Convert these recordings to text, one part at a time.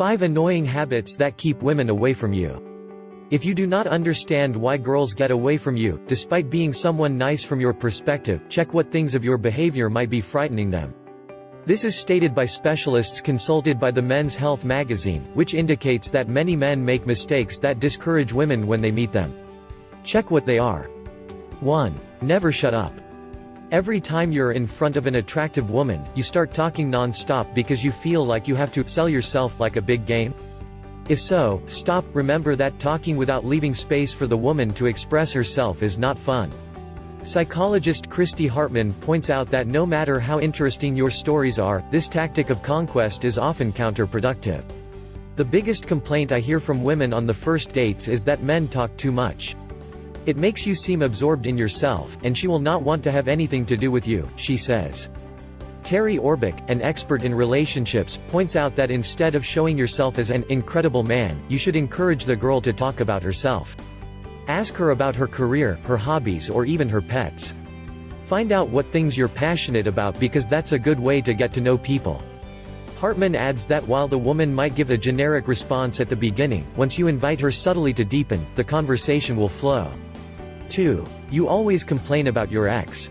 5 Annoying habits that keep women away from you. If you do not understand why girls get away from you, despite being someone nice from your perspective, check what things of your behavior might be frightening them. This is stated by specialists consulted by the Men's Health magazine, which indicates that many men make mistakes that discourage women when they meet them. Check what they are. 1. Never shut up. Every time you're in front of an attractive woman, you start talking non-stop because you feel like you have to sell yourself like a big game? If so, stop. Remember that talking without leaving space for the woman to express herself is not fun. Psychologist Christy Hartman points out that no matter how interesting your stories are, this tactic of conquest is often counterproductive. The biggest complaint I hear from women on the first dates is that men talk too much. It makes you seem absorbed in yourself, and she will not want to have anything to do with you, she says. Terry Orbick, an expert in relationships, points out that instead of showing yourself as an incredible man, you should encourage the girl to talk about herself. Ask her about her career, her hobbies, or even her pets. Find out what things you're passionate about because that's a good way to get to know people. Hartman adds that while the woman might give a generic response at the beginning, once you invite her subtly to deepen, the conversation will flow. 2. You always complain about your ex.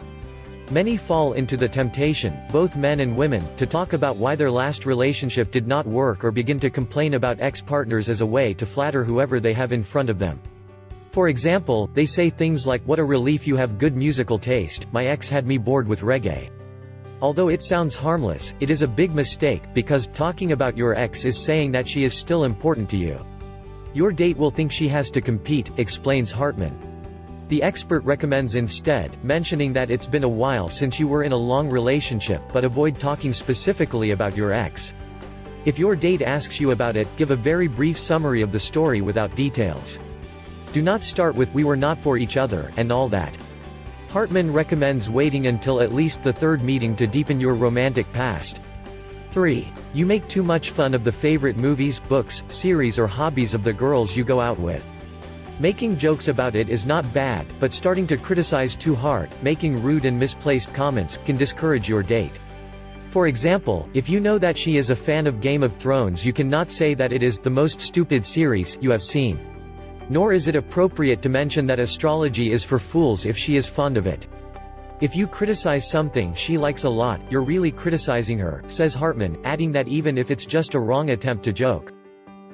Many fall into the temptation, both men and women, to talk about why their last relationship did not work or begin to complain about ex-partners as a way to flatter whoever they have in front of them. For example, they say things like, "What a relief you have good musical taste, my ex had me bored with reggae." Although it sounds harmless, it is a big mistake, because talking about your ex is saying that she is still important to you. Your date will think she has to compete, explains Hartman. The expert recommends instead mentioning that it's been a while since you were in a long relationship, but avoid talking specifically about your ex. If your date asks you about it, give a very brief summary of the story without details. Do not start with "we were not for each other," and all that. Hartman recommends waiting until at least the third meeting to deepen your romantic past. 3. You make too much fun of the favorite movies, books, series or hobbies of the girls you go out with. Making jokes about it is not bad, but starting to criticize too hard, making rude and misplaced comments, can discourage your date. For example, if you know that she is a fan of Game of Thrones, you cannot say that it is the most stupid series you have seen. Nor is it appropriate to mention that astrology is for fools if she is fond of it. If you criticize something she likes a lot, you're really criticizing her, says Hartman, adding that even if it's just a wrong attempt to joke.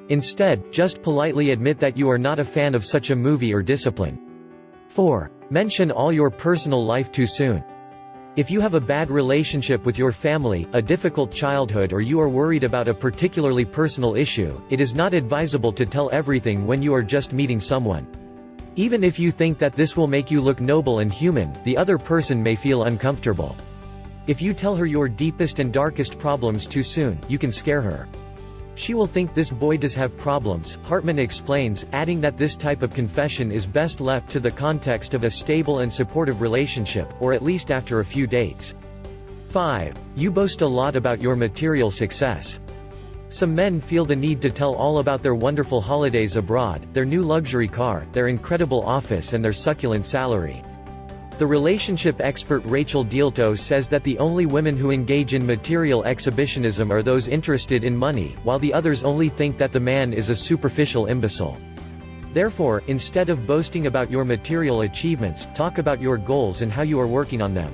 Instead, just politely admit that you are not a fan of such a movie or discipline. 4. Mention all your personal life too soon. If you have a bad relationship with your family, a difficult childhood, or you are worried about a particularly personal issue, it is not advisable to tell everything when you are just meeting someone. Even if you think that this will make you look noble and human, the other person may feel uncomfortable. If you tell her your deepest and darkest problems too soon, you can scare her. She will think this boy does have problems, Hartman explains, adding that this type of confession is best left to the context of a stable and supportive relationship, or at least after a few dates. 5. You boast a lot about your material success. Some men feel the need to tell all about their wonderful holidays abroad, their new luxury car, their incredible office and their succulent salary. The relationship expert Rachel Dielto says that the only women who engage in material exhibitionism are those interested in money, while the others only think that the man is a superficial imbecile. Therefore, instead of boasting about your material achievements, talk about your goals and how you are working on them.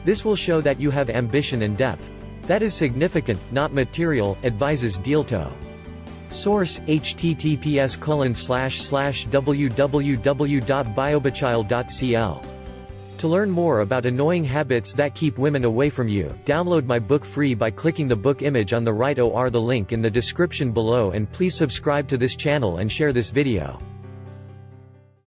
This will show that you have ambition and depth. That is significant, not material, advises Dielto. Source: https://www.biobachild.cl. To learn more about annoying habits that keep women away from you, download my book free by clicking the book image on the right or the link in the description below, and please subscribe to this channel and share this video.